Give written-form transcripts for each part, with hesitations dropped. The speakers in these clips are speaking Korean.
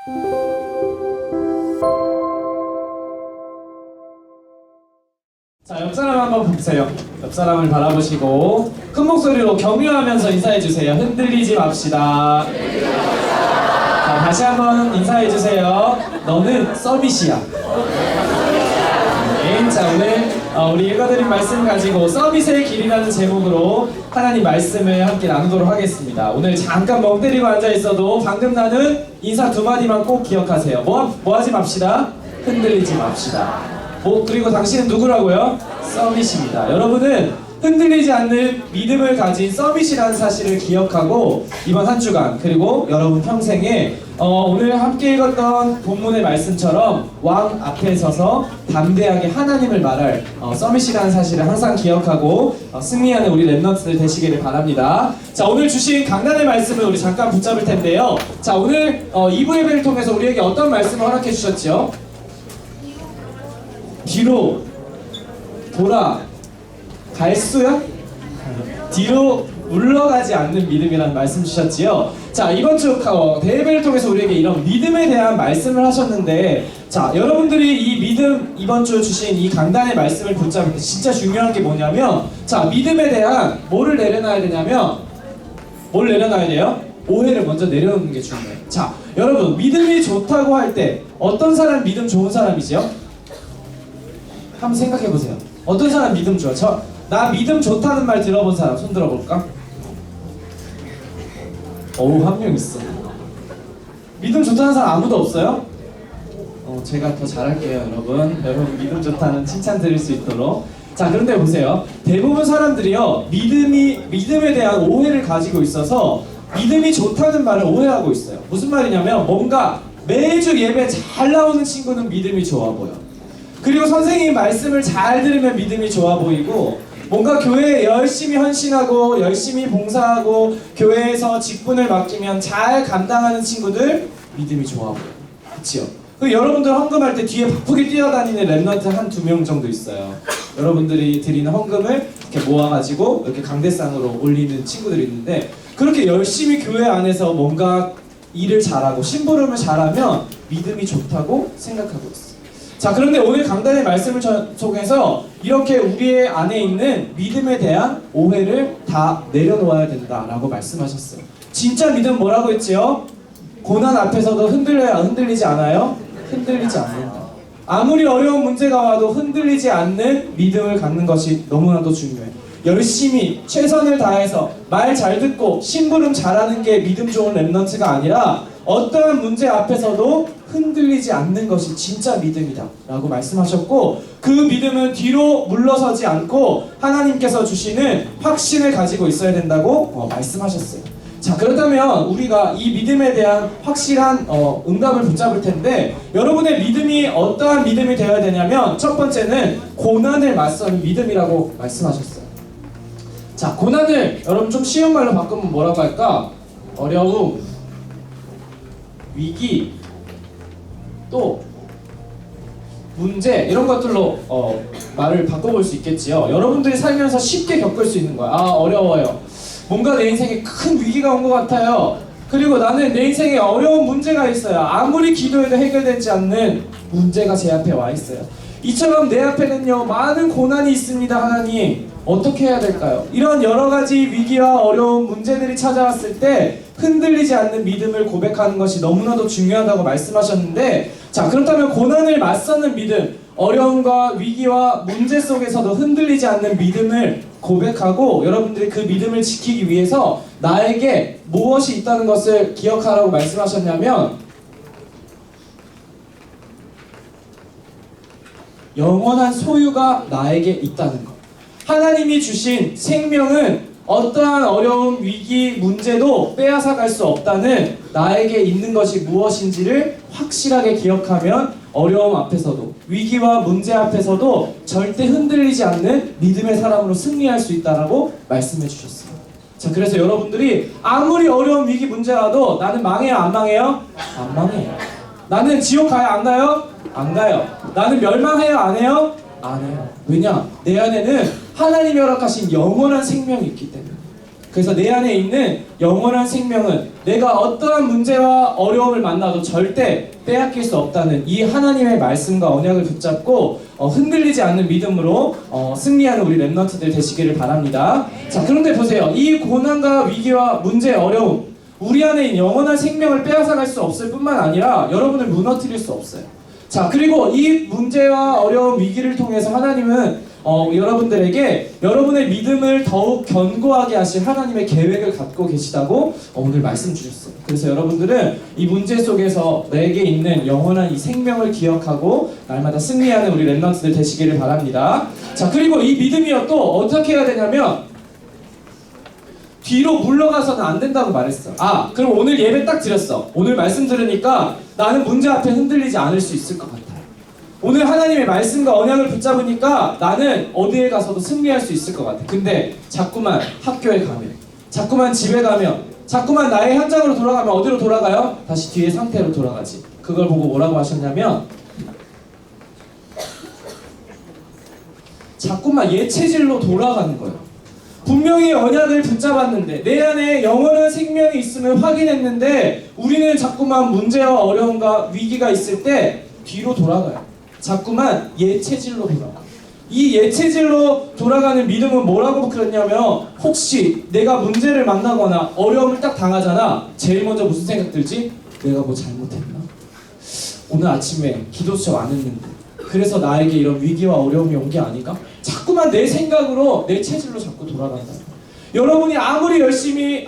자, 옆 사람 한번 보세요. 옆 사람을 바라보시고 큰 목소리로 격려하면서 인사해주세요. 흔들리지 맙시다. 자, 다시 한번 인사해주세요. 너는 서밋이야. 네, 자, 오늘 우리 읽어드린 말씀 가지고 서밋의 길이라는 제목으로 하나님 말씀을 함께 나누도록 하겠습니다. 오늘 잠깐 멍 때리고 앉아있어도 방금 나눈 인사 두 마디만 꼭 기억하세요. 뭐 하지 맙시다. 흔들리지 맙시다. 그리고 당신은 누구라고요? 서밋입니다. 여러분은 흔들리지 않는 믿음을 가진 서밋이라는 사실을 기억하고 이번 한 주간 그리고 여러분 평생에 오늘 함께 읽었던 본문의 말씀처럼 왕 앞에 서서 담대하게 하나님을 말할 서밋이라는 사실을 항상 기억하고 승리하는 우리 랩넌트들 되시기를 바랍니다. 자, 오늘 주신 강단의 말씀을 우리 잠깐 붙잡을 텐데요. 자, 오늘 2부 예배를 통해서 우리에게 어떤 말씀을 허락해 주셨죠? 뒤로 돌아갈 수야? 뒤로 물러가지 않는 믿음이라는 말씀 주셨지요. 자, 이번 주 대예배를 통해서 우리에게 이런 믿음에 대한 말씀을 하셨는데, 자, 여러분들이 이 믿음 이번 주 주신 이 강단의 말씀을 붙잡을 때 진짜 중요한 게 뭐냐면, 자, 믿음에 대한 뭐를 내려놔야 되냐면, 뭘 내려놔야 돼요? 오해를 먼저 내려놓는 게 중요해요. 자, 여러분 믿음이 좋다고 할 때 어떤 사람 믿음 좋은 사람이죠? 한번 생각해보세요. 어떤 사람 믿음 좋아? 나 믿음 좋다는 말 들어본 사람 손 들어볼까? 한 명 있어. 믿음 좋다는 사람 아무도 없어요? 제가 더 잘할게요, 여러분. 여러분 믿음 좋다는 칭찬 드릴 수 있도록. 자, 그런데 보세요. 대부분 사람들이요, 믿음에 대한 오해를 가지고 있어서 믿음이 좋다는 말을 오해하고 있어요. 무슨 말이냐면, 뭔가 매주 예배 잘 나오는 친구는 믿음이 좋아 보여. 그리고 선생님 말씀을 잘 들으면 믿음이 좋아 보이고, 뭔가 교회에 열심히 헌신하고 열심히 봉사하고 교회에서 직분을 맡기면 잘 감당하는 친구들 믿음이 좋아 보여. 그치요? 그리고 여러분들 헌금할 때 뒤에 바쁘게 뛰어다니는 랩넌트 한 두 명 정도 있어요. 여러분들이 드리는 헌금을 이렇게 모아가지고 이렇게 강대상으로 올리는 친구들이 있는데, 그렇게 열심히 교회 안에서 뭔가 일을 잘하고 심부름을 잘하면 믿음이 좋다고 생각하고 있어요. 자, 그런데 오늘 강단의 말씀을 통해서 이렇게 우리의 안에 있는 믿음에 대한 오해를 다 내려놓아야 된다라고 말씀하셨어요. 진짜 믿음 뭐라고 했지요? 고난 앞에서도 흔들리지 않아요? 흔들리지 않는다. 아무리 어려운 문제가 와도 흔들리지 않는 믿음을 갖는 것이 너무나도 중요해요. 열심히 최선을 다해서 말 잘 듣고 심부름 잘하는 게 믿음 좋은 랩넌트가 아니라, 어떠한 문제 앞에서도 흔들리지 않는 것이 진짜 믿음이다 라고 말씀하셨고, 그 믿음은 뒤로 물러서지 않고 하나님께서 주시는 확신을 가지고 있어야 된다고 말씀하셨어요. 자, 그렇다면 우리가 이 믿음에 대한 확실한 응답을 붙잡을 텐데, 여러분의 믿음이 어떠한 믿음이 되어야 되냐면, 첫 번째는 고난을 맞서는 믿음이라고 말씀하셨어요. 자, 고난을 여러분 좀 쉬운 말로 바꾸면 뭐라고 할까? 어려움, 위기, 또 문제, 이런 것들로 말을 바꿔볼 수 있겠지요. 여러분들이 살면서 쉽게 겪을 수 있는 거야. 어려워요. 뭔가 내 인생에 큰 위기가 온 것 같아요. 그리고 나는 내 인생에 어려운 문제가 있어요. 아무리 기도해도 해결되지 않는 문제가 제 앞에 와 있어요. 이처럼 내 앞에는요, 많은 고난이 있습니다. 하나님, 어떻게 해야 될까요? 이런 여러 가지 위기와 어려운 문제들이 찾아왔을 때 흔들리지 않는 믿음을 고백하는 것이 너무나도 중요하다고 말씀하셨는데, 자, 그렇다면 고난을 맞서는 믿음, 어려움과 위기와 문제 속에서도 흔들리지 않는 믿음을 고백하고, 여러분들이 그 믿음을 지키기 위해서 나에게 무엇이 있다는 것을 기억하라고 말씀하셨냐면, 영원한 소유가 나에게 있다는 것. 하나님이 주신 생명은 어떠한 어려움, 위기, 문제도 빼앗아갈 수 없다는, 나에게 있는 것이 무엇인지를 확실하게 기억하면 어려움 앞에서도, 위기와 문제 앞에서도 절대 흔들리지 않는 믿음의 사람으로 승리할 수 있다라고 말씀해 주셨어요. 자, 그래서 여러분들이 아무리 어려운 위기 문제라도 나는 망해요, 안 망해요? 안 망해요. 나는 지옥 가요, 안 가요? 안 가요. 나는 멸망해요, 안 해요? 안 해요. 왜냐? 내 안에는 하나님이 허락하신 영원한 생명이 있기 때문에. 그래서 내 안에 있는 영원한 생명은 내가 어떠한 문제와 어려움을 만나도 절대 빼앗길 수 없다는 이 하나님의 말씀과 언약을 붙잡고 흔들리지 않는 믿음으로 승리하는 우리 랩런트들 되시기를 바랍니다. 자, 그런데 보세요. 이 고난과 위기와 문제, 어려움, 우리 안에 있는 영원한 생명을 빼앗아갈 수 없을 뿐만 아니라 여러분을 무너뜨릴 수 없어요. 자, 그리고 이 문제와 어려움, 위기를 통해서 하나님은 여러분들에게 여러분의 믿음을 더욱 견고하게 하실 하나님의 계획을 갖고 계시다고 오늘 말씀 주셨어요. 그래서 여러분들은 이 문제 속에서 내게 있는 영원한 이 생명을 기억하고 날마다 승리하는 우리 랩런트들 되시기를 바랍니다. 자, 그리고 이 믿음이요 또 어떻게 해야 되냐면 뒤로 물러가서는 안 된다고 말했어. 그럼 오늘 예배 딱 드렸어. 오늘 말씀 들으니까 나는 문제 앞에 흔들리지 않을 수 있을 것 같아요. 오늘 하나님의 말씀과 언약을 붙잡으니까 나는 어디에 가서도 승리할 수 있을 것 같아. 근데 자꾸만 학교에 가면, 자꾸만 집에 가면, 자꾸만 나의 현장으로 돌아가면 어디로 돌아가요? 다시 뒤의 상태로 돌아가지. 그걸 보고 뭐라고 하셨냐면 자꾸만 옛 체질로 돌아가는 거예요. 분명히 언약을 붙잡았는데 내 안에 영원한 생명이 있음을 확인했는데 우리는 자꾸만 문제와 어려움과 위기가 있을 때 뒤로 돌아가요. 자꾸만 옛 체질로 돌아가. 이 옛 체질로 돌아가는 믿음은 뭐라고 그랬냐면 혹시 내가 문제를 만나거나 어려움을 딱 당하잖아. 제일 먼저 무슨 생각 들지? 내가 뭐 잘못했나? 오늘 아침에 기도 수업 안 했는데 그래서 나에게 이런 위기와 어려움이 온 게 아닌가? 자꾸만 내 생각으로 내 체질로 자꾸 돌아간다. 여러분이 아무리 열심히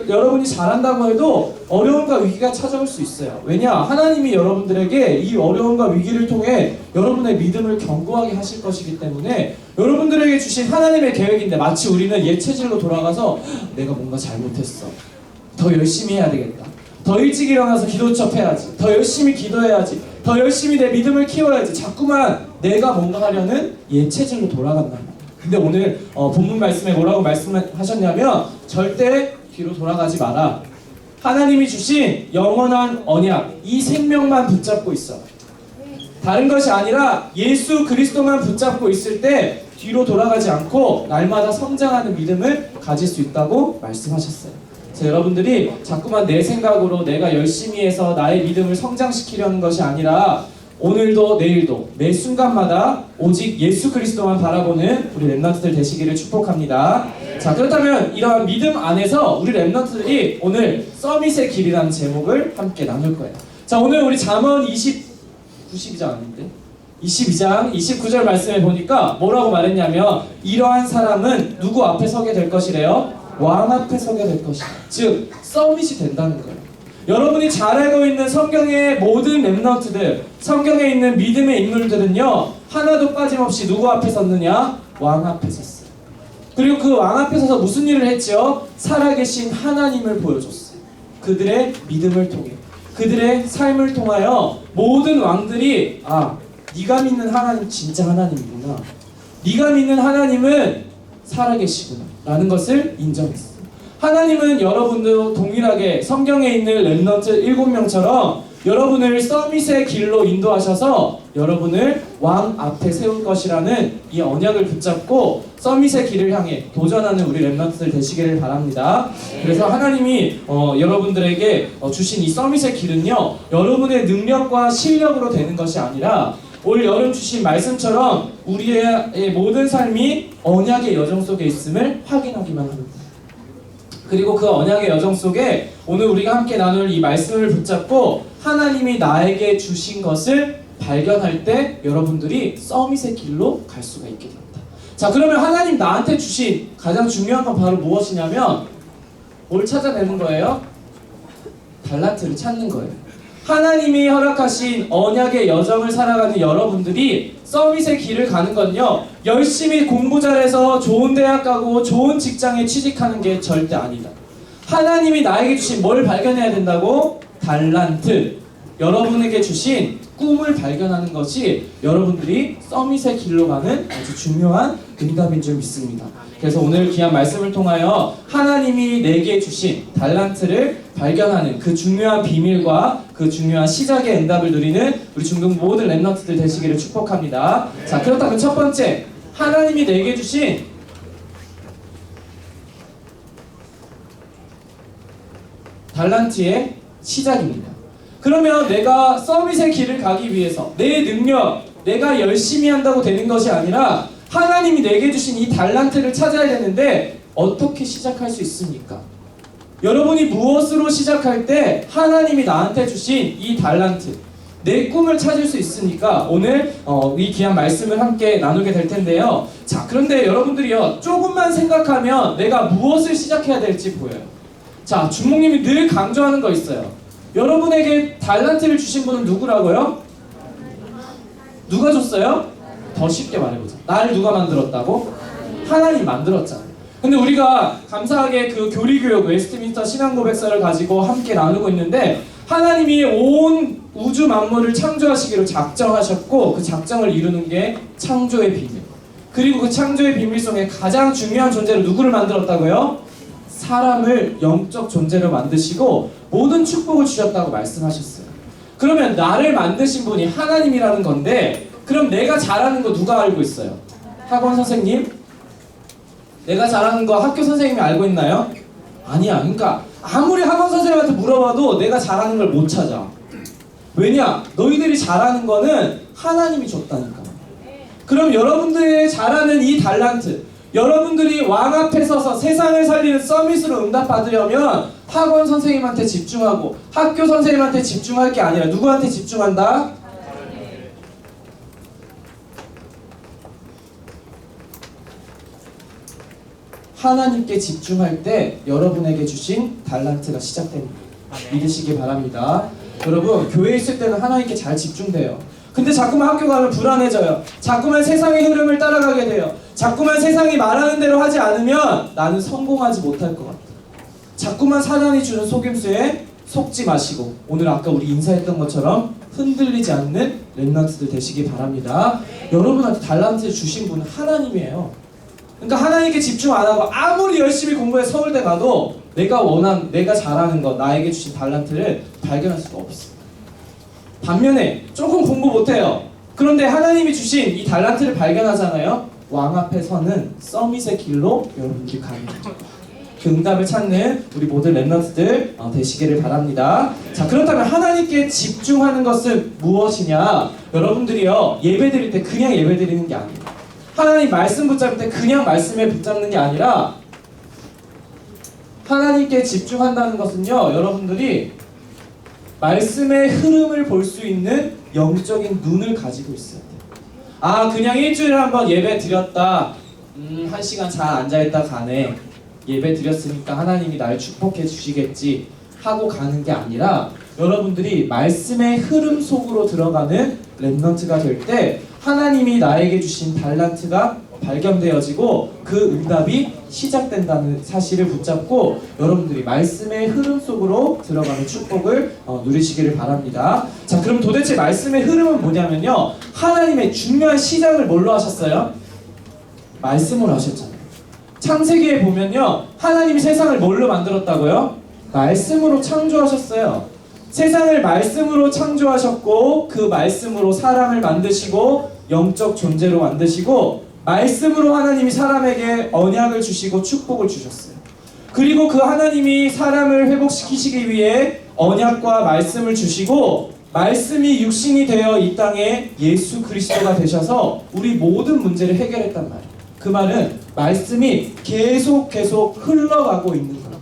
여러분이 잘한다고 해도 어려움과 위기가 찾아올 수 있어요. 왜냐? 하나님이 여러분들에게 이 어려움과 위기를 통해 여러분의 믿음을 견고하게 하실 것이기 때문에 여러분들에게 주신 하나님의 계획인데 마치 우리는 옛 체질로 돌아가서 내가 뭔가 잘못했어. 더 열심히 해야 되겠다. 더 일찍 일어나서 기도첩 해야지. 더 열심히 기도해야지. 더 열심히 내 믿음을 키워야지. 자꾸만 내가 뭔가 하려는 옛 체질로 돌아간다. 근데 오늘 본문 말씀에 뭐라고 말씀하셨냐면 절대 뒤로 돌아가지 마라. 하나님이 주신 영원한 언약, 이 생명만 붙잡고 있어. 다른 것이 아니라 예수 그리스도만 붙잡고 있을 때 뒤로 돌아가지 않고 날마다 성장하는 믿음을 가질 수 있다고 말씀하셨어요. 그래서 여러분들이 자꾸만 내 생각으로 내가 열심히 해서 나의 믿음을 성장시키려는 것이 아니라 오늘도 내일도 매 순간마다 오직 예수 그리스도만 바라보는 우리 랩런트들 되시기를 축복합니다. 자, 그렇다면 이러한 믿음 안에서 우리 랩런트들이 오늘 서밋의 길이라는 제목을 함께 나눌 거예요. 자, 오늘 우리 잠언 92장 아닌데? 22장 29절 말씀에 보니까 뭐라고 말했냐면 이러한 사람은 누구 앞에 서게 될 것이래요? 왕 앞에 서게 될 것이다. 즉 서밋이 된다는 거예요. 여러분이 잘 알고 있는 성경의 모든 랩런트들, 성경에 있는 믿음의 인물들은요 하나도 빠짐없이 누구 앞에 섰느냐? 왕 앞에 섰어요. 그리고 그 왕 앞에 서서 무슨 일을 했죠? 살아계신 하나님을 보여줬어요. 그들의 믿음을 통해, 그들의 삶을 통하여 모든 왕들이 네가 믿는 하나님 진짜 하나님이구나, 네가 믿는 하나님은 살아계시구나 라는 것을 인정했어요. 하나님은 여러분도 동일하게 성경에 있는 랩런트 7명처럼 여러분을 서밋의 길로 인도하셔서 여러분을 왕 앞에 세울 것이라는 이 언약을 붙잡고 서밋의 길을 향해 도전하는 우리 랩런트들 되시기를 바랍니다. 그래서 하나님이 여러분들에게 주신 이 서밋의 길은요 여러분의 능력과 실력으로 되는 것이 아니라 올 여름 주신 말씀처럼 우리의 모든 삶이 언약의 여정 속에 있음을 확인하기만 합니다. 그리고 그 언약의 여정 속에 오늘 우리가 함께 나눌 이 말씀을 붙잡고 하나님이 나에게 주신 것을 발견할 때 여러분들이 서밋의 길로 갈 수가 있게 됩니다. 자, 그러면 하나님 나한테 주신 가장 중요한 건 바로 무엇이냐면 뭘 찾아내는 거예요? 달란트를 찾는 거예요. 하나님이 허락하신 언약의 여정을 살아가는 여러분들이 서밋의 길을 가는 건요 열심히 공부 잘해서 좋은 대학 가고 좋은 직장에 취직하는 게 절대 아니다. 하나님이 나에게 주신 뭘 발견해야 된다고? 달란트, 여러분에게 주신 꿈을 발견하는 것이 여러분들이 서밋의 길로 가는 아주 중요한 응답인 줄 믿습니다. 그래서 오늘 귀한 말씀을 통하여 하나님이 내게 주신 달란트를 발견하는 그 중요한 비밀과 그 중요한 시작의 응답을 누리는 우리 중동 모든 랩런트들 되시기를 축복합니다. 자, 그렇다면 첫 번째, 하나님이 내게 주신 달란트의 시작입니다. 그러면 내가 서밋의 길을 가기 위해서 내 능력, 내가 열심히 한다고 되는 것이 아니라 하나님이 내게 주신 이 달란트를 찾아야 되는데 어떻게 시작할 수 있습니까? 여러분이 무엇으로 시작할 때 하나님이 나한테 주신 이 달란트, 내 꿈을 찾을 수 있으니까 오늘 이 귀한 말씀을 함께 나누게 될 텐데요. 자, 그런데 여러분들이요, 조금만 생각하면 내가 무엇을 시작해야 될지 보여요. 자, 주목님이 늘 강조하는 거 있어요. 여러분에게 달란트를 주신 분은 누구라고요? 누가 줬어요? 더 쉽게 말해보자. 나를 누가 만들었다고? 하나님 만들었잖아요. 근데 우리가 감사하게 그 교리교육 웨스트민스터 신앙고백서를 가지고 함께 나누고 있는데, 하나님이 온 우주 만물을 창조하시기로 작정하셨고 그 작정을 이루는 게 창조의 비밀, 그리고 그 창조의 비밀 속에 가장 중요한 존재로 누구를 만들었다고요? 사람을 영적 존재로 만드시고 모든 축복을 주셨다고 말씀하셨어요. 그러면 나를 만드신 분이 하나님이라는 건데, 그럼 내가 잘하는 거 누가 알고 있어요? 학원 선생님? 내가 잘하는 거 학교 선생님이 알고 있나요? 아니야. 그러니까 아무리 학원 선생님한테 물어봐도 내가 잘하는 걸 못 찾아. 왜냐? 너희들이 잘하는 거는 하나님이 줬다니까. 그럼 여러분들이 잘하는 이 달란트, 여러분들이 왕 앞에 서서 세상을 살리는 서밋으로 응답받으려면 학원 선생님한테 집중하고 학교 선생님한테 집중할 게 아니라 누구한테 집중한다? 하나님께 집중할 때 여러분에게 주신 달란트가 시작됩니다. 믿으시기 바랍니다. 여러분, 교회에 있을 때는 하나님께 잘 집중돼요. 근데 자꾸만 학교 가면 불안해져요. 자꾸만 세상의 흐름을 따라가게 돼요. 자꾸만 세상이 말하는 대로 하지 않으면 나는 성공하지 못할 것 같아요. 자꾸만 사단이 주는 속임수에 속지 마시고 오늘 아까 우리 인사했던 것처럼 흔들리지 않는 렘넌트들 되시기 바랍니다. 여러분한테 달란트 주신 분은 하나님이에요. 그러니까 하나님께 집중 안 하고 아무리 열심히 공부해 서울대 가도 내가 잘하는 것, 나에게 주신 달란트를 발견할 수가 없어요. 반면에 조금 공부 못해요. 그런데 하나님이 주신 이 달란트를 발견하잖아요. 왕 앞에 서는 서밋의 길로 여러분들이 갑니다. 그 응답을 찾는 우리 모든 렘넌트들 되시기를 바랍니다. 자, 그렇다면 하나님께 집중하는 것은 무엇이냐? 여러분들이요, 예배 드릴 때 그냥 예배 드리는 게 아니에요. 하나님 말씀 붙잡을 때 그냥 말씀에 붙잡는 게 아니라 하나님께 집중한다는 것은요, 여러분들이 말씀의 흐름을 볼 수 있는 영적인 눈을 가지고 있어야 돼요. 아, 그냥 일주일에 한번 예배 드렸다, 1시간 잘 앉아있다 가네, 예배 드렸으니까 하나님이 날 축복해 주시겠지 하고 가는 게 아니라 여러분들이 말씀의 흐름 속으로 들어가는 렘넌트가 될 때 하나님이 나에게 주신 달란트가 발견되어지고 그 응답이 시작된다는 사실을 붙잡고 여러분들이 말씀의 흐름 속으로 들어가는 축복을 누리시기를 바랍니다. 자, 그럼 도대체 말씀의 흐름은 뭐냐면요, 하나님의 중요한 시작을 뭘로 하셨어요? 말씀으로 하셨잖아요. 창세기에 보면요, 하나님이 세상을 뭘로 만들었다고요? 말씀으로 창조하셨어요. 세상을 말씀으로 창조하셨고 그 말씀으로 사람을 만드시고 영적 존재로 만드시고 말씀으로 하나님이 사람에게 언약을 주시고 축복을 주셨어요. 그리고 그 하나님이 사람을 회복시키시기 위해 언약과 말씀을 주시고 말씀이 육신이 되어 이 땅에 예수 그리스도가 되셔서 우리 모든 문제를 해결했단 말이에요. 그 말은 말씀이 계속 흘러가고 있는 거예요.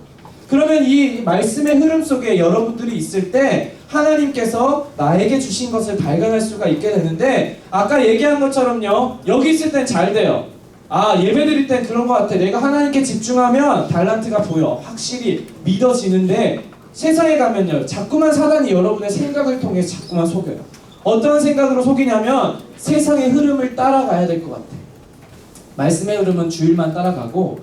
그러면 이 말씀의 흐름 속에 여러분들이 있을 때 하나님께서 나에게 주신 것을 발견할 수가 있게 되는데, 아까 얘기한 것처럼요, 여기 있을 땐 잘 돼요. 아, 예배 드릴 땐 그런 것 같아. 내가 하나님께 집중하면 달란트가 보여. 확실히 믿어지는데 세상에 가면요, 자꾸만 사단이 여러분의 생각을 통해 자꾸만 속여요. 어떤 생각으로 속이냐면 세상의 흐름을 따라가야 될 것 같아. 말씀의 흐름은 주일만 따라가고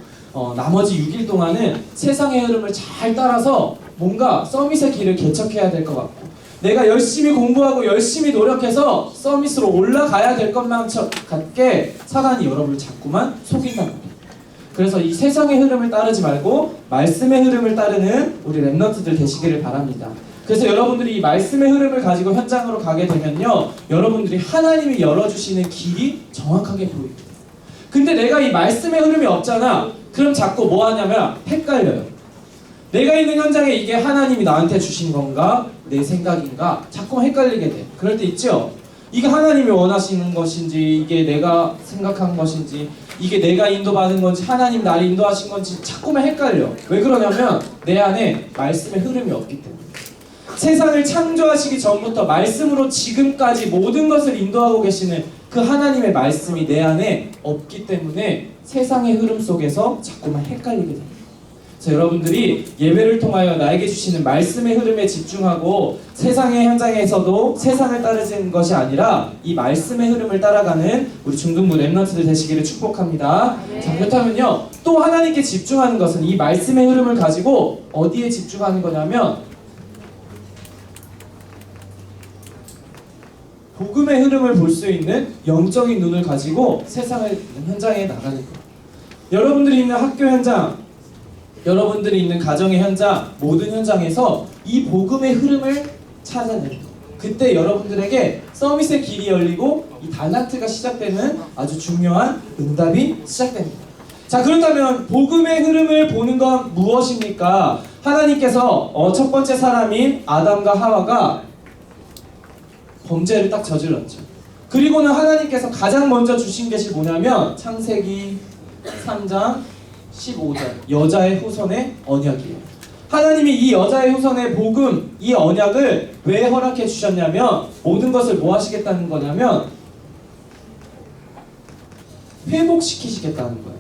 나머지 6일 동안은 세상의 흐름을 잘 따라서 뭔가 서밋의 길을 개척해야 될 것 같고 내가 열심히 공부하고 열심히 노력해서 서밋으로 올라가야 될 것만 같게 사단이 여러분을 자꾸만 속인단 말이에요. 그래서 이 세상의 흐름을 따르지 말고 말씀의 흐름을 따르는 우리 렘넌트들 되시기를 바랍니다. 그래서 여러분들이 이 말씀의 흐름을 가지고 현장으로 가게 되면요, 여러분들이 하나님이 열어주시는 길이 정확하게 보입니다. 근데 내가 이 말씀의 흐름이 없잖아. 그럼 자꾸 뭐 하냐면 헷갈려요. 내가 있는 현장에 이게 하나님이 나한테 주신 건가? 내 생각인가? 자꾸 헷갈리게 돼. 그럴 때 있죠? 이게 하나님이 원하시는 것인지, 이게 내가 생각한 것인지, 이게 내가 인도받은 건지, 하나님 나를 인도하신 건지 자꾸만 헷갈려. 왜 그러냐면 내 안에 말씀의 흐름이 없기 때문에. 세상을 창조하시기 전부터 말씀으로 지금까지 모든 것을 인도하고 계시는 그 하나님의 말씀이 내 안에 없기 때문에 세상의 흐름 속에서 자꾸만 헷갈리게 됩니다. 그래서 여러분들이 예배를 통하여 나에게 주시는 말씀의 흐름에 집중하고 세상의 현장에서도 세상을 따르는 것이 아니라 이 말씀의 흐름을 따라가는 우리 중등부 랩런트들 되시기를 축복합니다. 네. 자, 그렇다면요, 또 하나님께 집중하는 것은 이 말씀의 흐름을 가지고 어디에 집중하는 거냐면 복음의 흐름을 볼 수 있는 영적인 눈을 가지고 세상의 현장에 나가는 거예요. 여러분들이 있는 학교 현장, 여러분들이 있는 가정의 현장, 모든 현장에서 이 복음의 흐름을 찾아내는 거예요. 그때 여러분들에게 서밋의 길이 열리고 이 달란트가 시작되는 아주 중요한 응답이 시작됩니다. 자, 그렇다면 복음의 흐름을 보는 건 무엇입니까? 하나님께서 첫 번째 사람인 아담과 하와가 범죄를 딱 저질렀죠. 그리고는 하나님께서 가장 먼저 주신 것이 뭐냐면 창세기 3장 15절 여자의 후손의 언약이에요. 하나님이 이 여자의 후손의 복음, 이 언약을 왜 허락해 주셨냐면 모든 것을 뭐 하시겠다는 거냐면 회복시키시겠다는 거예요.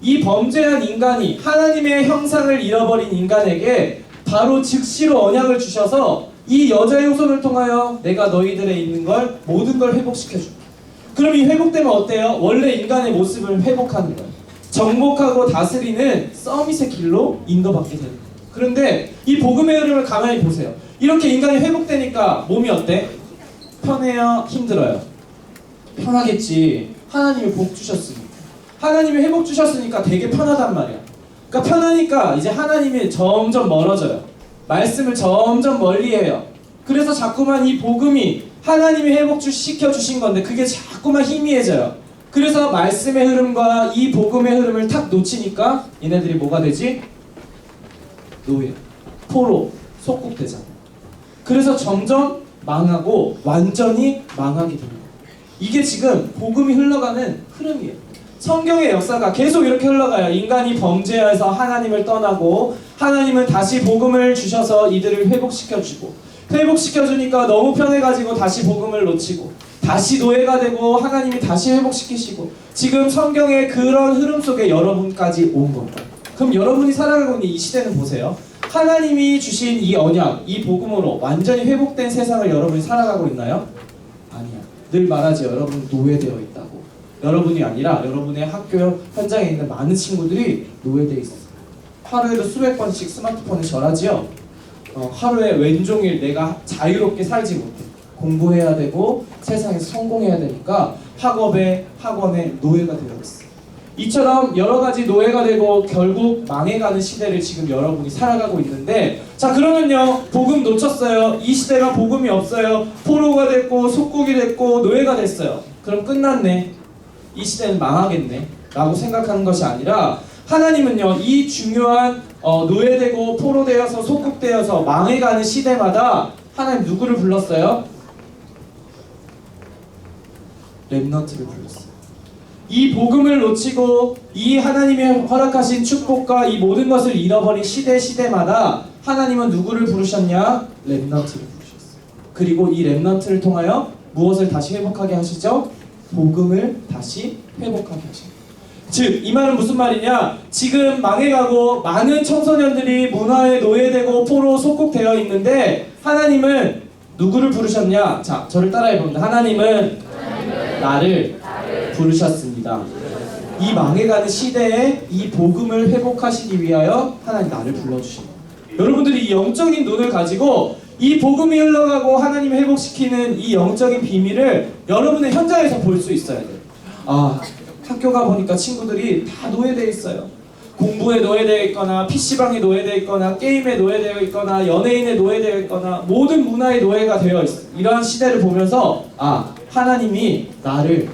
이 범죄한 인간이 하나님의 형상을 잃어버린 인간에게 바로 즉시로 언약을 주셔서 이 여자의 후손을 통하여 내가 너희들에 있는 걸 모든 걸 회복시켜줄게. 그럼 이 회복되면 어때요? 원래 인간의 모습을 회복하는 거예요. 정복하고 다스리는 서밋의 길로 인도받게 되는 거예요. 그런데 이 복음의 흐름을 가만히 보세요. 이렇게 인간이 회복되니까 몸이 어때? 편해요? 힘들어요? 편하겠지. 하나님이 복 주셨으니까. 하나님이 회복 주셨으니까 되게 편하단 말이야. 그러니까 편하니까 이제 하나님이 점점 멀어져요. 말씀을 점점 멀리해요. 그래서 자꾸만 이 복음이 하나님이 회복시켜 주신 건데 그게 자꾸만 희미해져요. 그래서 말씀의 흐름과 이 복음의 흐름을 탁 놓치니까 얘네들이 뭐가 되지? 노예, 포로, 속국되잖아요. 그래서 점점 망하고 완전히 망하게 됩니다. 이게 지금 복음이 흘러가는 흐름이에요. 성경의 역사가 계속 이렇게 흘러가요. 인간이 범죄해서 하나님을 떠나고 하나님은 다시 복음을 주셔서 이들을 회복시켜주고 회복시켜주니까 너무 편해가지고 다시 복음을 놓치고 다시 노예가 되고 하나님이 다시 회복시키시고 지금 성경의 그런 흐름 속에 여러분까지 온 겁니다. 그럼 여러분이 살아가고 있는 이 시대는 보세요. 하나님이 주신 이 언약, 이 복음으로 완전히 회복된 세상을 여러분이 살아가고 있나요? 아니야. 늘 말하지 여러분 노예되어 있다고. 여러분이 아니라 여러분의 학교 현장에 있는 많은 친구들이 노예되어 있어요. 하루에도 수백 번씩 스마트폰을 절하지요. 하루에 왼종일 내가 자유롭게 살지 못해. 공부해야 되고 세상에서 성공해야 되니까 학업에 학원에 노예가 되어 있어. 이처럼 여러 가지 노예가 되고 결국 망해가는 시대를 지금 여러분이 살아가고 있는데 자 그러면요 복음 놓쳤어요. 이 시대가 복음이 없어요. 포로가 됐고 속국이 됐고 노예가 됐어요. 그럼 끝났네. 이 시대는 망하겠네 라고 생각하는 것이 아니라 하나님은요 이 중요한 노예되고 포로되어서 속국되어서 망해가는 시대마다 하나님 누구를 불렀어요? 렘넌트를 불렀어요. 이 복음을 놓치고 이 하나님이 허락하신 축복과 이 모든 것을 잃어버린 시대마다 하나님은 누구를 부르셨냐? 렘넌트를 부르셨어요. 그리고 이 렘넌트를 통하여 무엇을 다시 회복하게 하시죠? 복음을 다시 회복하게 하십니다. 즉, 이 말은 무슨 말이냐? 지금 망해가고 많은 청소년들이 문화에 노예되고 포로 속국되어 있는데 하나님은 누구를 부르셨냐? 자, 저를 따라해봅니다. 하나님은 나를 부르셨습니다. 이 망해가는 시대에 이 복음을 회복하시기 위하여 하나님 나를 불러주십니다. 여러분들이 이 영적인 눈을 가지고 이 복음이 흘러가고 하나님이 회복시키는 이 영적인 비밀을 여러분의 현장에서 볼 수 있어야 돼요. 아, 학교 가보니까 친구들이 다 노예되어 있어요. 공부에 노예되어 있거나 PC방에 노예되어 있거나 게임에 노예되어 있거나 연예인에 노예되어 있거나 모든 문화에 노예가 되어 있어요. 이러한 시대를 보면서 아, 하나님이 나를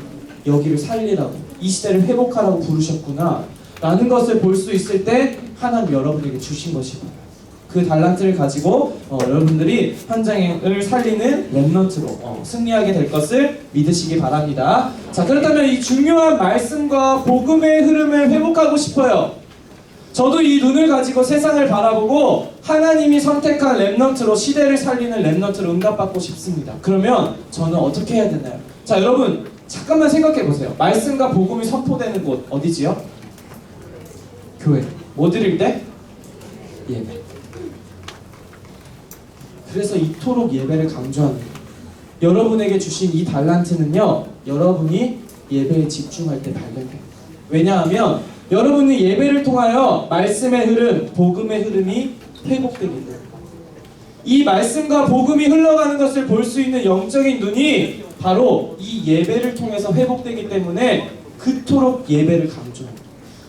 여기를 살리라고 이 시대를 회복하라고 부르셨구나 라는 것을 볼 수 있을 때 하나님 여러분에게 주신 것이고 그 달란트를 가지고 여러분들이 현장을 살리는 렘넌트로 승리하게 될 것을 믿으시기 바랍니다. 자, 그렇다면 이 중요한 말씀과 복음의 흐름을 회복하고 싶어요. 저도 이 눈을 가지고 세상을 바라보고 하나님이 선택한 렘넌트로 시대를 살리는 렘넌트로 응답받고 싶습니다. 그러면 저는 어떻게 해야 되나요? 자, 여러분 잠깐만 생각해 보세요. 말씀과 복음이 선포되는 곳 어디지요? 교회. 뭐 드릴 때? 예배. 그래서 이토록 예배를 강조하는 거예요. 여러분에게 주신 이 달란트는요, 여러분이 예배에 집중할 때 발견돼요. 왜냐하면 여러분이 예배를 통하여 말씀의 흐름, 복음의 흐름이 회복되기 때문에 이 말씀과 복음이 흘러가는 것을 볼 수 있는 영적인 눈이 바로 이 예배를 통해서 회복되기 때문에 그토록 예배를 강조합니다.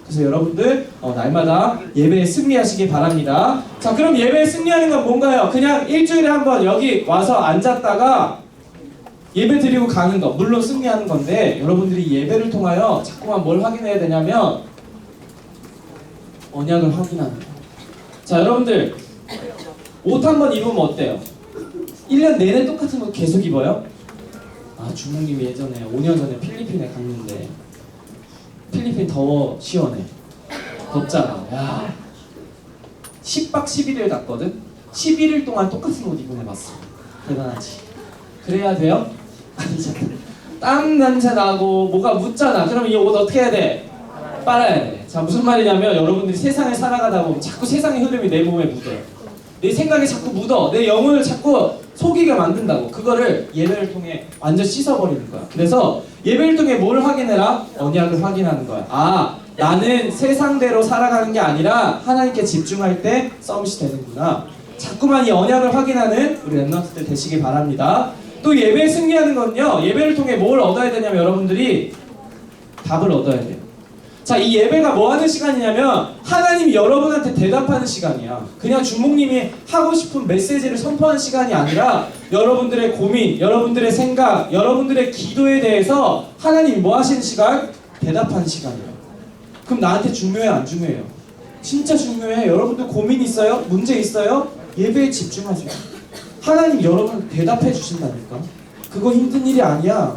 그래서 여러분들 날마다 예배에 승리하시기 바랍니다. 자, 그럼 예배에 승리하는 건 뭔가요? 그냥 일주일에 한번 여기 와서 앉았다가 예배 드리고 가는 것, 물론 승리하는 건데 여러분들이 예배를 통하여 자꾸만 뭘 확인해야 되냐면 언약을 확인하는 거예요. 자, 여러분들 옷 한번 입으면 어때요? 1년 내내 똑같은 옷 계속 입어요? 아, 주목님이 예전에 5년 전에 필리핀에 갔는데 필리핀 더워 시원해. 덥잖아. 야, 10박 11일 갔거든? 11일 동안 똑같은 옷 입고 해봤어. 대단하지. 그래야 돼요? 아니잖아. 땀 냄새 나고 뭐가 묻잖아. 그럼 이 옷 어떻게 해야 돼? 빨아야 돼. 자, 무슨 말이냐면 여러분들이 세상을 살아가다 보면 자꾸 세상의 흐름이 내 몸에 묻어요. 내 생각에 자꾸 묻어. 내 영혼을 자꾸 속이게 만든다고. 그거를 예배를 통해 완전 씻어버리는 거야. 그래서 예배를 통해 뭘 확인해라? 언약을 확인하는 거야. 아, 나는 세상대로 살아가는 게 아니라 하나님께 집중할 때 서밋이 되는구나. 자꾸만 이 언약을 확인하는 우리 렘넌트들 되시기 바랍니다. 또 예배에 승리하는 건요, 예배를 통해 뭘 얻어야 되냐면 여러분들이 답을 얻어야 돼요. 자, 이 예배가 뭐 하는 시간이냐면 하나님이 여러분한테 대답하는 시간이야. 그냥 주목님이 하고 싶은 메시지를 선포하는 시간이 아니라 여러분들의 고민, 여러분들의 생각, 여러분들의 기도에 대해서 하나님이 뭐 하시는 시간? 대답하는 시간이에요. 그럼 나한테 중요해요? 안 중요해요? 진짜 중요해. 여러분들 고민 있어요? 문제 있어요? 예배에 집중하세요. 하나님 여러분 대답해 주신다니까. 그거 힘든 일이 아니야.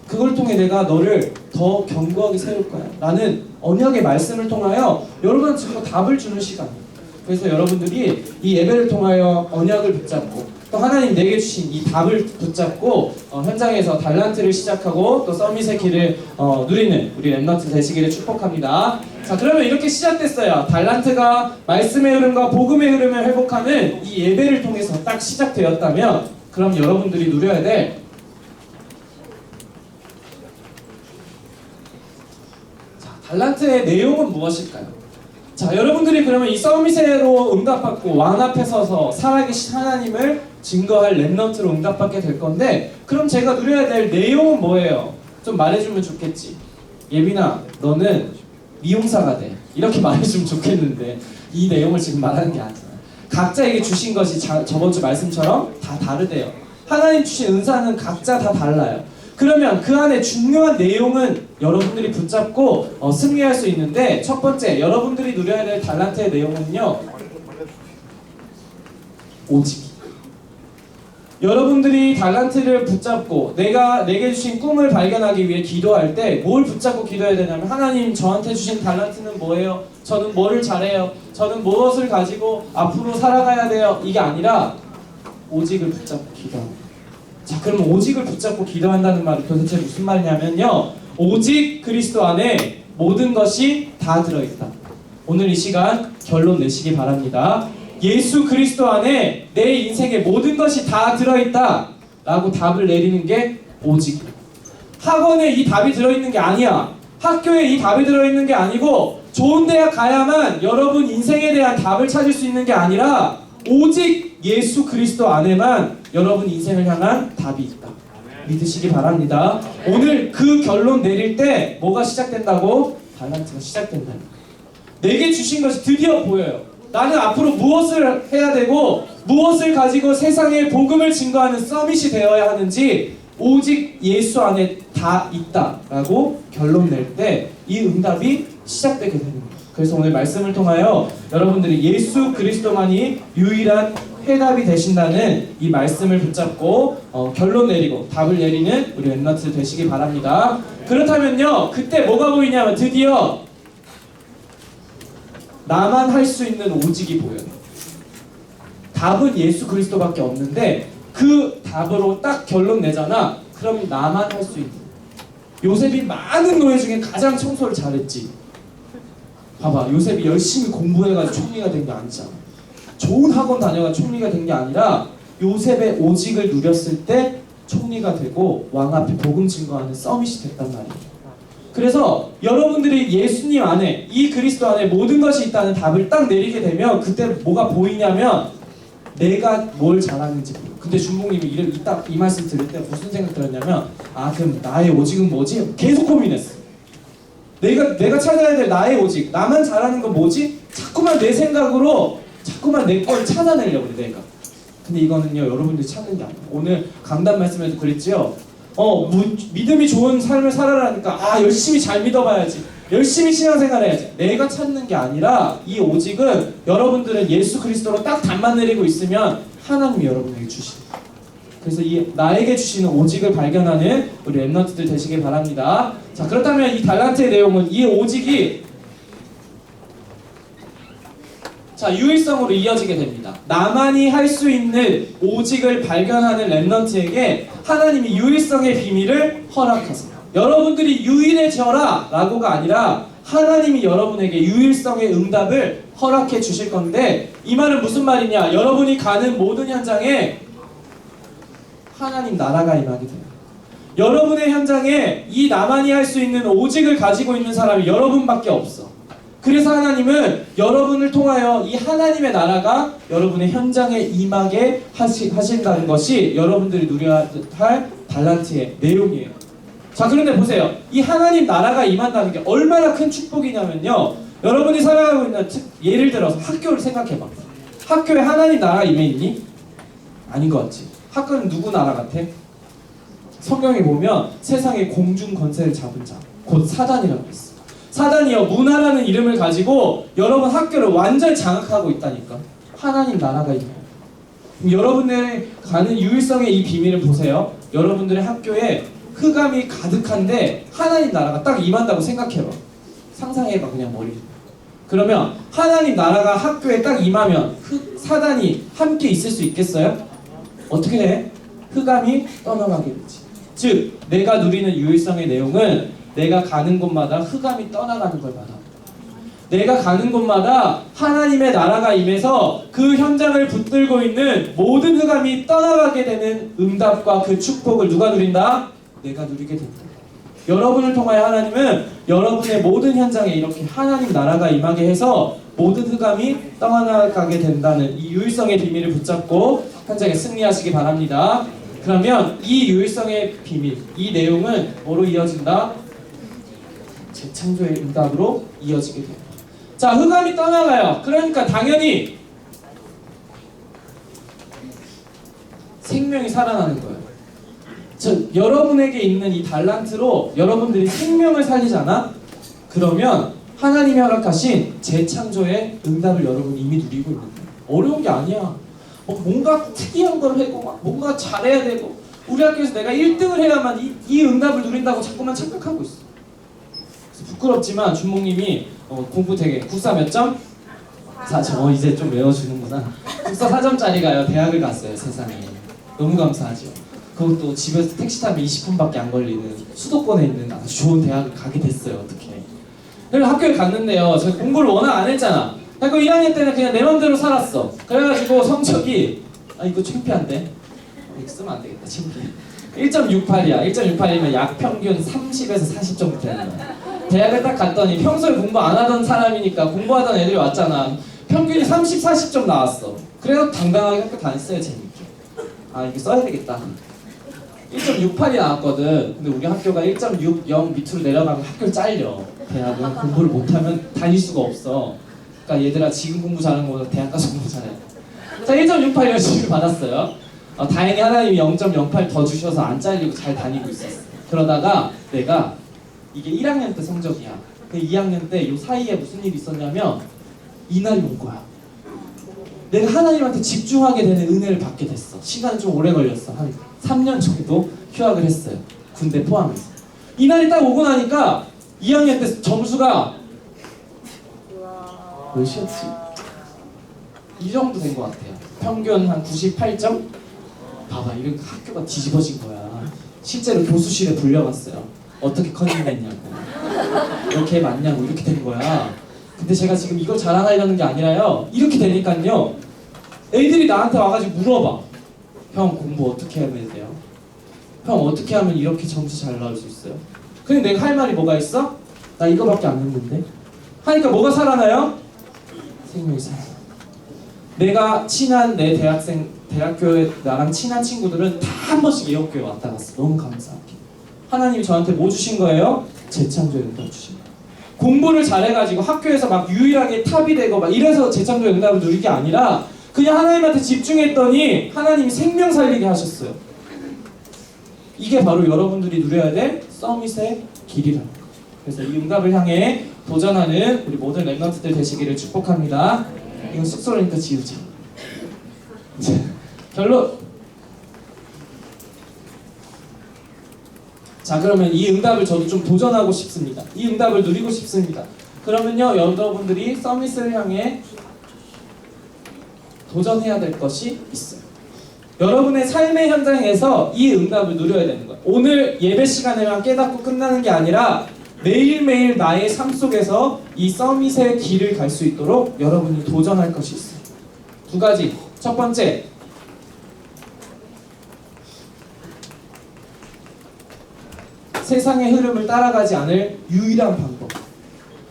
그걸 통해 내가 너를 더 견고하게 세울 거야. 나는 언약의 말씀을 통하여 여러분한테 지금 답을 주는 시간이에요. 그래서 여러분들이 이 예배를 통하여 언약을 붙잡고 또 하나님 내게 주신 이 답을 붙잡고 현장에서 달란트를 시작하고 또 서밋의 길을 누리는 우리 렘넌트 되시기를 축복합니다. 자, 그러면 이렇게 시작됐어요. 달란트가 말씀의 흐름과 복음의 흐름을 회복하는 이 예배를 통해서 딱 시작되었다면 그럼 여러분들이 누려야 될 달란트의 내용은 무엇일까요? 자, 여러분들이 그러면 이 서밋으로 응답받고 왕 앞에 서서 살아계신 하나님을 증거할 렘넌트로 응답받게 될 건데 그럼 제가 누려야 될 내용은 뭐예요? 좀 말해주면 좋겠지. 예빈아, 너는 미용사가 돼. 이렇게 말해주면 좋겠는데 이 내용을 지금 말하는 게 아니잖아요. 각자에게 주신 것이 저번 주 말씀처럼 다 다르대요. 하나님 주신 은사는 각자 다 달라요. 그러면 그 안에 중요한 내용은 여러분들이 붙잡고 승리할 수 있는데 첫 번째 여러분들이 누려야 될 달란트의 내용은요, 오직. 여러분들이 달란트를 붙잡고 내게 주신 꿈을 발견하기 위해 기도할 때 뭘 붙잡고 기도해야 되냐면 하나님 저한테 주신 달란트는 뭐예요? 저는 뭐를 잘해요? 저는 무엇을 가지고 앞으로 살아가야 돼요? 이게 아니라 오직을 붙잡고 기도합니다. 자, 그럼 오직을 붙잡고 기도한다는 말은 도대체 무슨 말이냐면요, 오직 그리스도 안에 모든 것이 다 들어있다. 오늘 이 시간 결론 내시기 바랍니다. 예수 그리스도 안에 내 인생의 모든 것이 다 들어있다 라고 답을 내리는 게 오직이에요. 학원에 이 답이 들어있는 게 아니야. 학교에 이 답이 들어있는 게 아니고 좋은 대학 가야만 여러분 인생에 대한 답을 찾을 수 있는 게 아니라 오직 예수 그리스도 안에만 여러분 인생을 향한 답이 있다. 믿으시기 바랍니다. 오늘 그 결론 내릴 때 뭐가 시작된다고? 달란트가 시작된다. 내게 주신 것이 드디어 보여요. 나는 앞으로 무엇을 해야 되고 무엇을 가지고 세상에 복음을 증거하는 서밋이 되어야 하는지 오직 예수 안에 다 있다라고 결론 낼 때 이 응답이 시작되게 되는 거예요. 그래서 오늘 말씀을 통하여 여러분들이 예수 그리스도만이 유일한 해답이 되신다는 이 말씀을 붙잡고 결론 내리고 답을 내리는 우리 랩런트 되시기 바랍니다. 그렇다면요, 그때 뭐가 보이냐면 드디어 나만 할 수 있는 오직이 보여요. 답은 예수 그리스도밖에 없는데 그 답으로 딱 결론 내잖아. 그럼 나만 할 수 있는. 요셉이 많은 노예 중에 가장 청소를 잘했지. 봐봐, 요셉이 열심히 공부해가지고 총리가 된 게 아니잖아. 좋은 학원 다녀가 총리가 된 게 아니라 요셉의 오직을 누렸을 때 총리가 되고 왕 앞에 복음 증거하는 서밋이 됐단 말이에요. 그래서 여러분들이 예수님 안에, 이 그리스도 안에 모든 것이 있다는 답을 딱 내리게 되면 그때 뭐가 보이냐면 내가 뭘 잘하는지 보여. 근데 준봉님이 이 말씀 들을 때 무슨 생각 들었냐면, 아 그럼 나의 오직은 뭐지? 계속 고민했어. 내가 찾아야 될 나의 오직, 나만 잘하는 건 뭐지? 자꾸만 내 생각으로 자꾸만 내 걸 찾아내려고 그래 내가. 근데 이거는요, 여러분들이 찾는 게 아니에요. 오늘 강단 말씀에도 그랬지요. 믿음이 좋은 삶을 살아라니까, 아 열심히 잘 믿어봐야지, 열심히 신앙생활 해야지. 내가 찾는 게 아니라 이 오직은 여러분들은 예수 그리스도로 딱 답만 내리고 있으면 하나님이 여러분에게 주십니다. 그래서 이 나에게 주시는 오직을 발견하는 우리 랩런트들 되시길 바랍니다. 자, 그렇다면 이 달란트의 내용은 이 오직이 유일성으로 이어지게 됩니다. 나만이 할 수 있는 오직을 발견하는 랩런트에게 하나님이 유일성의 비밀을 허락하세요. 여러분들이 유일해져라 라고가 아니라 하나님이 여러분에게 유일성의 응답을 허락해 주실 건데, 이 말은 무슨 말이냐? 여러분이 가는 모든 현장에 하나님 나라가 임하게 돼요. 여러분의 현장에 이 나만이 할 수 있는 오직을 가지고 있는 사람이 여러분밖에 없어. 그래서 하나님은 여러분을 통하여 이 하나님의 나라가 여러분의 현장에 임하게 하신다는 것이 여러분들이 누려야 할 달란트의 내용이에요. 자, 그런데 보세요. 이 하나님 나라가 임한다는 게 얼마나 큰 축복이냐면요, 여러분이 살아가고 있는 예를 들어서 학교를 생각해봐. 학교에 하나님 나라가 임해 있니? 아닌 것 같지? 학교는 누구 나라 같아? 성경에 보면 세상의 공중 권세를 잡은 자, 곧 사단이라고 했어. 사단이요, 문화라는 이름을 가지고 여러분 학교를 완전히 장악하고 있다니까. 하나님 나라가 있는 거예요. 여러분들이 가는 유일성의 이 비밀을 보세요. 여러분들의 학교에 흑암이 가득한데 하나님 나라가 딱 임한다고 생각해봐. 상상해봐, 그냥 머리로. 그러면 하나님 나라가 학교에 딱 임하면 사단이 함께 있을 수 있겠어요? 어떻게 해? 흑암이 떠나가게 되지. 즉, 내가 누리는 유일성의 내용은 내가 가는 곳마다 흑암이 떠나가는 걸 말합니다. 내가 가는 곳마다 하나님의 나라가 임해서 그 현장을 붙들고 있는 모든 흑암이 떠나가게 되는 응답과 그 축복을 누가 누린다? 내가 누리게 된다. 여러분을 통하여 하나님은 여러분의 모든 현장에 이렇게 하나님 나라가 임하게 해서 모든 흑암이 떠나가게 된다는 이 유일성의 비밀을 붙잡고 현장에 승리하시기 바랍니다. 그러면 이 유일성의 비밀, 이 내용은 뭐로 이어진다? 재창조의 응답으로 이어지게 됩니다. 자, 흑암이 떠나가요. 그러니까 당연히 생명이 살아나는 거예요. 즉, 여러분에게 있는 이 달란트로 여러분들이 생명을 살리잖아? 그러면 하나님이 허락하신 재창조의 응답을 여러분이 이미 누리고 있는 거예요. 어려운 게 아니야. 뭔가 특이한 걸 하고 막 뭔가 잘해야 되고, 우리 학교에서 내가 1등을 해야만 이 응답을 누린다고 자꾸만 착각하고 있어. 부끄럽지만 준목님이 공부 되게 국사 몇 점? 4점. 이제 좀 외워주는구나. 국사 4점짜리가요 대학을 갔어요. 세상에. 너무 감사하죠. 그것도 집에서 택시 타면 20분밖에 안 걸리는 수도권에 있는 아주 좋은 대학을 가게 됐어요. 어떻게. 그래서 학교에 갔는데요, 제가 공부를 워낙 안 했잖아. 그리고 1학년 때는 그냥 내 맘대로 살았어. 그래가지고 성적이, 이거 창피한데? 이거 쓰면 안 되겠다. 창피해. 1.68이야. 1.68이면 약 평균 30에서 40 정도 되는 거야. 대학을 딱 갔더니 평소에 공부 안 하던 사람이니까 공부하던 애들이 왔잖아. 평균이 30, 40점 나왔어. 그래서 당당하게 학교 다녔어요. 재밌게. 이거 써야 되겠다. 1.68이 나왔거든. 근데 우리 학교가 1.60 밑으로 내려가면 학교를 잘려. 대학은 공부를 못하면 다닐 수가 없어. 그러니까 얘들아, 지금 공부 잘하는 거보다 대학 가서 공부 잘해. 자, 1.68 열심히 받았어요. 다행히 하나님이 0.08 더 주셔서 안 잘리고 잘 다니고 있었어. 그러다가 내가 이게 1학년 때 성적이야. 그 2학년 때 요 사이에 무슨 일이 있었냐면 이날이 온 거야. 내가 하나님한테 집중하게 되는 은혜를 받게 됐어. 시간이 좀 오래 걸렸어. 한 3년 정도 휴학을 했어요. 군대 포함해서. 이날이 딱 오고 나니까 2학년 때 점수가 몇이었지? 이 정도 된 것 같아요. 평균 한 98점? 봐봐, 이렇게 학교가 뒤집어진 거야. 실제로 교수실에 불려갔어요. 어떻게 컨닝됐냐고, 이렇게 맞냐고, 이렇게 된 거야. 근데 제가 지금 이걸 자랑하려는 게 아니라요, 이렇게 되니까요 애들이 나한테 와가지고 물어봐. 형, 공부 어떻게 하면 돼요? 형, 어떻게 하면 이렇게 점수 잘 나올 수 있어요? 근데 내가 할 말이 뭐가 있어? 나 이거밖에 안 했는데 하니까 뭐가 살아나요? 생명이 살아나. 내가 친한 내 대학교에 나랑 친한 친구들은 다 한 번씩 예옥교회 왔다 갔어. 너무 감사하게. 하나님이 저한테 뭐 주신 거예요? 재창조의 응답 주신 거예요. 공부를 잘해가지고 학교에서 막 유일하게 탑이 되고 막 이래서 재창조의 응답을 누린 게 아니라 그냥 하나님한테 집중했더니 하나님이 생명 살리게 하셨어요. 이게 바로 여러분들이 누려야 될 서밋의 길이라는 거예요. 그래서 이 응답을 향해 도전하는 우리 모든 랩런트들 되시기를 축복합니다. 이건 쑥스러우니까 지우자. 결론. 자, 그러면 이 응답을 저도 좀 도전하고 싶습니다. 이 응답을 누리고 싶습니다. 그러면요, 여러분들이 서밋을 향해 도전해야 될 것이 있어요. 여러분의 삶의 현장에서 이 응답을 누려야 되는 거예요. 오늘 예배 시간에만 깨닫고 끝나는 게 아니라 매일매일 나의 삶 속에서 이 서밋의 길을 갈 수 있도록 여러분이 도전할 것이 있어요. 두 가지. 첫 번째, 세상의 흐름을 따라가지 않을 유일한 방법.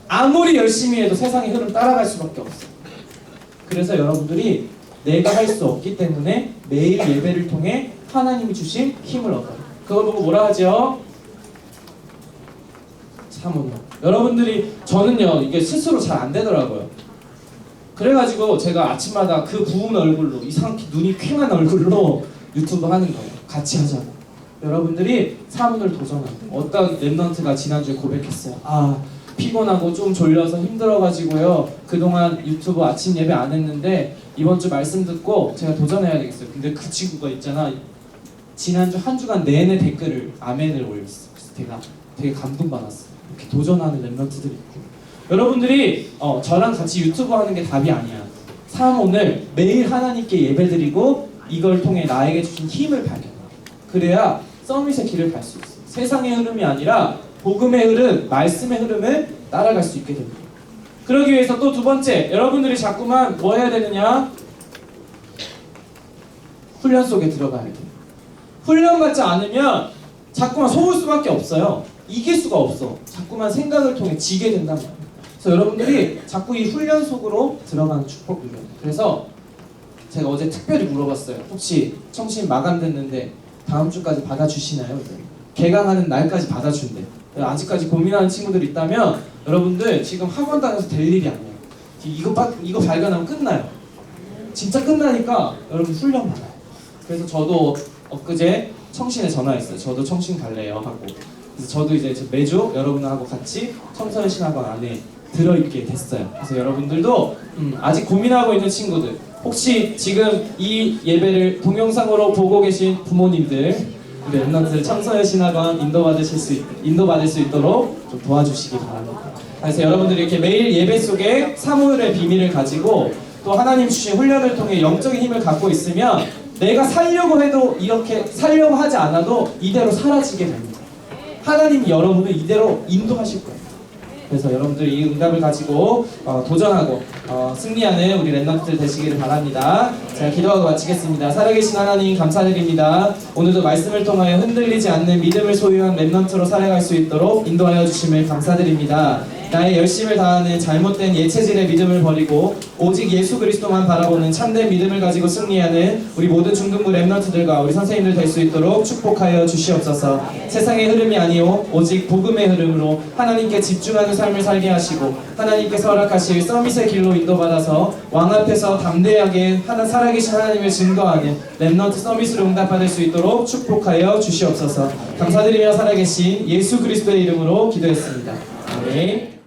아무리 열심히 해도 세상의 흐름 따라갈 수밖에 없어. 그래서 여러분들이 내가 할 수 없기 때문에 매일 예배를 통해 하나님이 주신 힘을 얻어요. 그걸 보고 뭐라 하죠? 사모님. 여러분들이, 저는요 이게 스스로 잘 안 되더라고요. 그래가지고 제가 아침마다 그 부은 얼굴로, 이상하게 눈이 퀭한 얼굴로 유튜브 하는 거예요. 같이 하자고. 여러분들이 사문을 도전하고, 어떤 랩런트가 지난주에 고백했어요. 아, 피곤하고 좀 졸려서 힘들어가지고요 그동안 유튜브 아침 예배 안 했는데 이번 주 말씀 듣고 제가 도전해야 되겠어요. 근데 그 친구가 있잖아, 지난주 한 주간 내내 댓글을 아멘을 올렸어. 그래서 제가 되게 감동받았어요. 이렇게 도전하는 랩런트들이 있고, 여러분들이 저랑 같이 유튜브 하는 게 답이 아니야. 사모를 매일 하나님께 예배드리고 이걸 통해 나에게 주신 힘을 발견해. 그래야 서밋의 길을 갈 수 있어. 세상의 흐름이 아니라 복음의 흐름, 말씀의 흐름을 따라갈 수 있게 됩니다. 그러기 위해서 또 두 번째, 여러분들이 자꾸만 뭐 해야 되느냐? 훈련 속에 들어가야 돼요. 훈련받지 않으면 자꾸만 속을 수밖에 없어요. 이길 수가 없어. 자꾸만 생각을 통해 지게 된단 말이에요. 그래서 여러분들이 자꾸 이 훈련 속으로 들어가는 축복 누려요. 그래서 제가 어제 특별히 물어봤어요. 혹시 청신 마감됐는데 다음 주까지 받아주시나요? 개강하는 날까지 받아준대. 아직까지 고민하는 친구들이 있다면 여러분들 지금 학원 다녀서 될 일이 아니에요. 이거 발견하면 끝나요. 진짜 끝나니까 여러분 훈련 받아요. 그래서 저도 엊그제 청신에 전화했어요. 저도 청신 갈래요 하고. 그래서 저도 이제 매주 여러분하고 같이 청소년 신학원 안에 들어있게 됐어요. 그래서 여러분들도 아직 고민하고 있는 친구들, 혹시 지금 이 예배를 동영상으로 보고 계신 부모님들, 우리 랩런트들 청소년 신학원 인도받을 수 있도록 좀 도와주시기 바랍니다. 그래서 여러분들이 이렇게 매일 예배 속에 사무엘의 비밀을 가지고 또 하나님 주신 훈련을 통해 영적인 힘을 갖고 있으면 내가 살려고 해도, 이렇게 살려고 하지 않아도 이대로 사라지게 됩니다. 하나님이 여러분을 이대로 인도하실 거예요. 그래서 여러분들 이 응답을 가지고 도전하고 승리하는 우리 랩런트들 되시기를 바랍니다. 제가 기도하고 마치겠습니다. 살아계신 하나님 감사드립니다. 오늘도 말씀을 통하여 흔들리지 않는 믿음을 소유한 랩런트로 살아갈 수 있도록 인도하여 주심을 감사드립니다. 나의 열심을 다하는 잘못된 예체질의 믿음을 버리고 오직 예수 그리스도만 바라보는 참된 믿음을 가지고 승리하는 우리 모든 중등부 랩런트들과 우리 선생님들 될 수 있도록 축복하여 주시옵소서. 세상의 흐름이 아니오 오직 복음의 흐름으로 하나님께 집중하는 삶을 살게 하시고 하나님께서 허락하실 서밋의 길로 인도받아서 왕 앞에서 담대하게 살아계신 하나님을 증거하는 랩런트 서밋으로 응답받을 수 있도록 축복하여 주시옵소서. 감사드리며 살아계신 예수 그리스도의 이름으로 기도했습니다. 아멘.